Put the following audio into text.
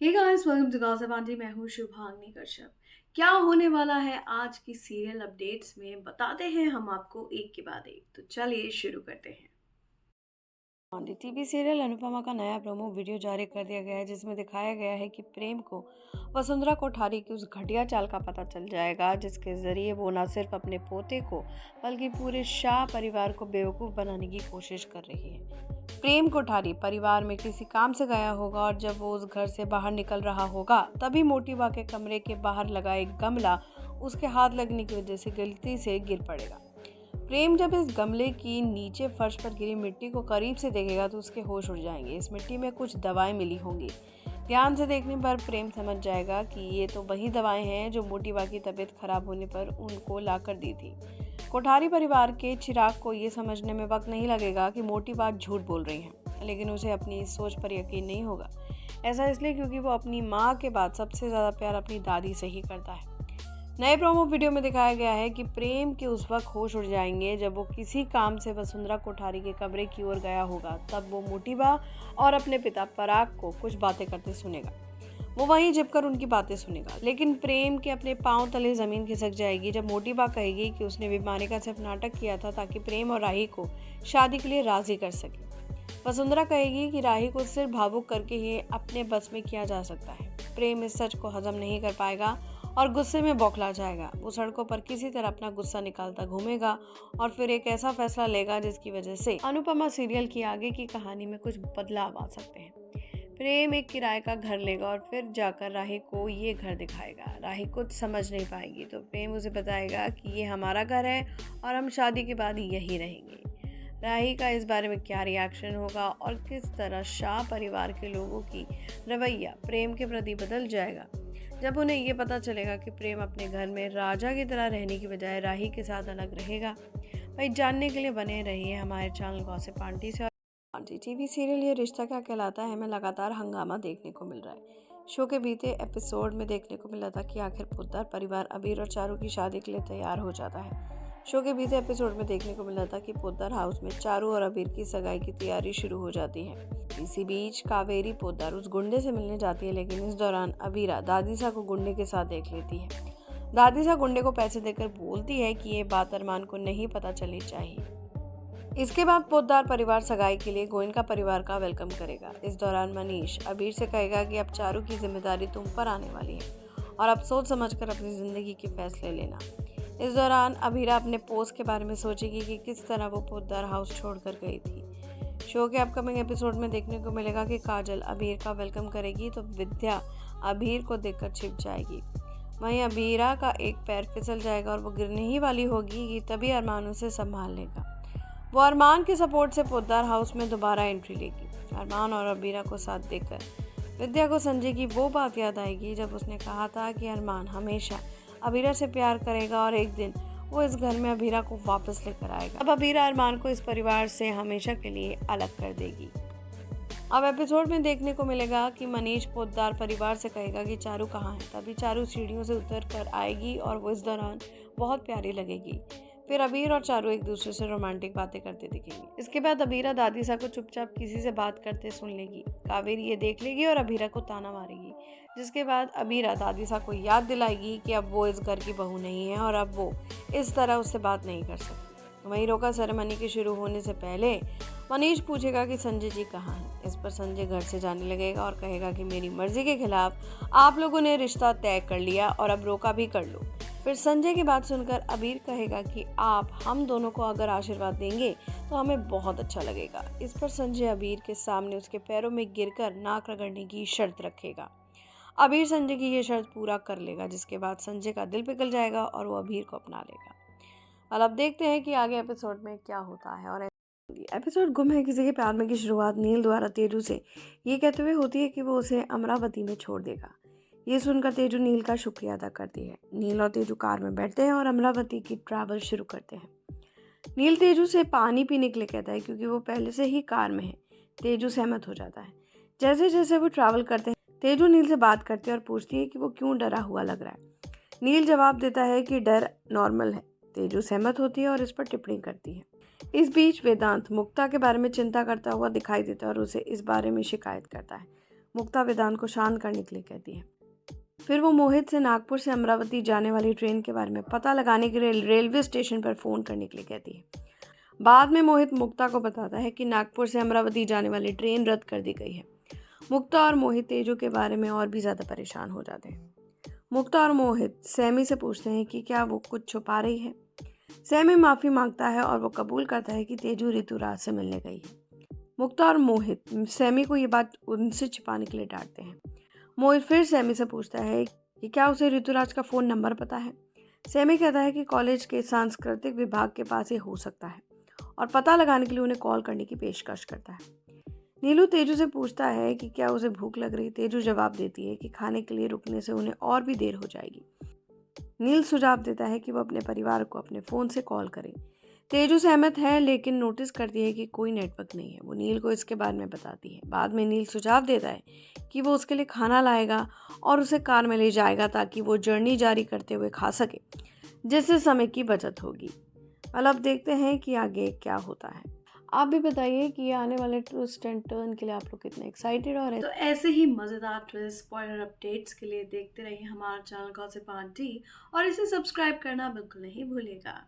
Hey guys, welcome to Gossip Aunty. मैं हूँ शुभांगी कश्यप। क्या होने वाला है आज की सीरियल अपडेट्स में बताते हैं हम आपको एक के बाद एक। तो चलिए शुरू करते हैं। टीवी सीरियल अनुपमा का नया प्रोमो वीडियो जारी कर दिया गया है, जिसमें दिखाया गया है कि प्रेम को वसुंधरा कोठारी की उस घटिया चाल का पता चल जाएगा, जिसके जरिए वो न सिर्फ अपने पोते को बल्कि पूरे शाह परिवार को बेवकूफ बनाने की कोशिश कर रही है। प्रेम कोठारी परिवार में किसी काम से गया होगा और जब वो उस घर से बाहर निकल रहा होगा, तभी मोटिवा के कमरे के बाहर लगा एक गमला उसके हाथ लगने की वजह से गलती से गिर पड़ेगा। प्रेम जब इस गमले की नीचे फर्श पर गिरी मिट्टी को करीब से देखेगा तो उसके होश उड़ जाएंगे। इस मिट्टी में कुछ दवाएं मिली होंगी। ध्यान से देखने पर प्रेम समझ जाएगा कि ये तो वही दवाएं हैं जो मोटिवा की तबीयत खराब होने पर उनको लाकर दी थी। कोठारी परिवार के चिराग को ये समझने में वक्त नहीं लगेगा कि मोटिवा झूठ बोल रही है, लेकिन उसे अपनी इस सोच पर यकीन नहीं होगा। ऐसा इसलिए क्योंकि वो अपनी माँ के बाद सबसे ज़्यादा प्यार अपनी दादी से ही करता है। नए प्रोमो वीडियो में दिखाया गया है कि प्रेम के उस वक्त होश उड़ जाएंगे जब वो किसी काम से वसुंधरा कोठारी के कमरे की ओर गया होगा। तब वो मोटिवा और अपने पिता पराग को कुछ बातें करते सुनेगा। वो वहीं छिपकर उनकी बातें सुनेगा, लेकिन प्रेम के अपने पांव तले जमीन खिसक जाएगी जब मोटिवा कहेगी कि उसने बीमारी का सिर्फ नाटक किया था ताकि प्रेम और राही को शादी के लिए राजी कर सके। वसुंधरा कहेगी कि राही को सिर्फ भावुक करके ही अपने बस में किया जा सकता है। प्रेम इस सच को हजम नहीं कर पाएगा और गुस्से में बौखला जाएगा। वो सड़कों पर किसी तरह अपना गुस्सा निकालता घूमेगा और फिर एक ऐसा फैसला लेगा जिसकी वजह से अनुपमा सीरियल की आगे की कहानी में कुछ बदलाव आ सकते हैं। प्रेम एक किराए का घर लेगा और फिर जाकर राही को ये घर दिखाएगा। राही कुछ समझ नहीं पाएगी तो प्रेम उसे बताएगा कि ये हमारा घर है और हम शादी के बाद यहीं रहेंगे। राही का इस बारे में क्या रिएक्शन होगा और किस तरह शाह परिवार के लोगों की रवैया प्रेम के प्रति बदल जाएगा जब उन्हें ये पता चलेगा कि प्रेम अपने घर में राजा की तरह रहने की बजाय राही के साथ अलग रहेगा। भाई, जानने के लिए बने रहिए हमारे चैनल गॉसिप आंटी से। आंटी टीवी सीरियल ये रिश्ता क्या कहलाता है में लगातार हंगामा देखने को मिल रहा है। शो के बीते एपिसोड में देखने को मिला था कि आखिर पोद्दार परिवार अबीर और चारू की शादी के लिए तैयार हो जाता है। शो के बीते एपिसोड में देखने को मिला था कि पोद्दार हाउस में चारू और अबीर की सगाई की तैयारी शुरू हो जाती है। इसी बीच कावेरी पोद्दार उस गुंडे से मिलने जाती है, लेकिन इस दौरान अबीरा दादीसा को गुंडे के साथ देख लेती है। दादीसा गुंडे को पैसे देकर बोलती है कि ये बात अरमान को नहीं पता चलनी चाहिए। इसके बाद पोद्दार परिवार सगाई के लिए गोयनका परिवार का वेलकम करेगा। इस दौरान मनीष अबीर से कहेगा कि अब चारू की जिम्मेदारी तुम पर आने वाली है और अब सोच समझकर अपनी जिंदगी के फैसले लेना। इस दौरान अबीरा अपने पोस्ट के बारे में सोचेगी कि किस तरह वो पोद्दार हाउस छोड़कर गई थी। शो के अपकमिंग एपिसोड में देखने को मिलेगा कि काजल अबीर का वेलकम करेगी तो विद्या अबीर को देखकर छिप जाएगी। वहीं अबीरा का एक पैर फिसल जाएगा और वो गिरने ही वाली होगी कि तभी अरमान उसे संभाल लेगा। वो अरमान के सपोर्ट से पोद्दार हाउस में दोबारा एंट्री लेगी। अरमान और अबीरा को साथ देखकर विद्या को संजय की वो बात याद आएगी जब उसने कहा था कि अरमान हमेशा अबीरा से प्यार करेगा और एक दिन वो इस घर में अबीरा को वापस लेकर आएगा। अब अबीरा अरमान को इस परिवार से हमेशा के लिए अलग कर देगी। अब एपिसोड में देखने को मिलेगा कि मनीष पोद्दार परिवार से कहेगा कि चारू कहाँ है। तभी चारू सीढ़ियों से उतर कर आएगी और वो इस दौरान बहुत प्यारी लगेगी। फिर अबीर और चारू एक दूसरे से रोमांटिक बातें करते दिखेंगे। इसके बाद अबीरा दादीसा को चुपचाप किसी से बात करते सुन लेगी। कावेरी ये देख लेगी और अबीरा को ताना मारेगी, जिसके बाद अबीरा दादीसा को याद दिलाएगी कि अब वो इस घर की बहू नहीं है और अब वो इस तरह उससे बात नहीं कर सकती। वहीं रोका सेरेमनी के शुरू होने से पहले मनीष पूछेगा कि संजय जी कहाँ हैं। इस पर संजय घर से जाने लगेगा और कहेगा कि मेरी मर्जी के खिलाफ आप लोगों ने रिश्ता तय कर लिया और अब रोका भी कर लो। फिर संजय की बात सुनकर अबीर कहेगा कि आप हम दोनों को अगर आशीर्वाद देंगे तो हमें बहुत अच्छा लगेगा। इस पर संजय अबीर के सामने उसके पैरों में गिरकर नाक रगड़ने की शर्त रखेगा। अबीर संजय की ये शर्त पूरा कर लेगा, जिसके बाद संजय का दिल पिघल जाएगा और वो अबीर को अपना लेगा। और अब देखते हैं कि आगे एपिसोड में क्या होता है। और एपिसोड गुम है किसी के प्यार में की शुरुआत नील द्वारा तेजू से ये कहते हुए होती है कि वो उसे अमरावती में छोड़ देगा। ये सुनकर तेजू नील का शुक्रिया अदा करती है। नील और तेजू कार में बैठते हैं और अमरावती की ट्रैवल शुरू करते हैं। नील तेजू से पानी पीने के लिए कहता है क्योंकि वो पहले से ही कार में है। तेजू सहमत हो जाता है। जैसे जैसे वो ट्रैवल करते हैं तेजू नील से बात करती है और पूछती है कि वो क्यों डरा हुआ लग रहा है। नील जवाब देता है कि डर नॉर्मल है। तेजू सहमत होती है और इस पर टिप्पणी करती है। इस बीच वेदांत मुक्ता के बारे में चिंता करता हुआ दिखाई देता है और उसे इस बारे में शिकायत करता है। मुक्ता वेदांत को शांत करने के लिए कहती है। फिर वो मोहित से नागपुर से अमरावती जाने वाली ट्रेन के बारे में पता लगाने के लिए रेलवे स्टेशन पर फ़ोन करने के लिए कहती है। बाद में मोहित मुक्ता को बताता है कि नागपुर से अमरावती जाने वाली ट्रेन रद्द कर दी गई है। मुक्ता और मोहित तेजू के बारे में और भी ज़्यादा परेशान हो जाते हैं। मुक्ता और मोहित सैमी से पूछते हैं कि क्या वो कुछ छुपा रही है। सैमी माफ़ी मांगता है और वो कबूल करता है कि तेजू ऋतुराज से मिलने गई है। मुक्ता और मोहित सैमी को ये बात उनसे छिपाने के लिए डांटते हैं। मोहित फिर सैमी से पूछता है कि क्या उसे ऋतुराज का फ़ोन नंबर पता है। सैमी कहता है कि कॉलेज के सांस्कृतिक विभाग के पास ये हो सकता है और पता लगाने के लिए उन्हें कॉल करने की पेशकश करता है। नीलू तेजू से पूछता है कि क्या उसे भूख लग रही। तेजू जवाब देती है कि खाने के लिए रुकने से उन्हें और भी देर हो जाएगी। नील सुझाव देता है कि वो अपने परिवार को अपने फ़ोन से कॉल करे। तेजू सहमत है लेकिन नोटिस करती है कि कोई नेटवर्क नहीं है। वो नील को इसके बारे में बताती है। बाद में नील सुझाव देता है कि वो उसके लिए खाना लाएगा और उसे कार में ले जाएगा ताकि वो जर्नी जारी करते हुए खा सके, जिससे समय की बचत होगी। अब देखते हैं कि आगे क्या होता है। आप भी बताइए कि ये आने वाले ट्विस्ट एंड टर्न के लिए आप लोग कितने एक्साइटेड और तो ऐसे ही मज़ेदार ट्विस्ट स्पॉइलर अपडेट्स के लिए देखते रहिए हमारा चैनल गॉसिप आंटी और इसे सब्सक्राइब करना बिल्कुल नहीं भूलिएगा।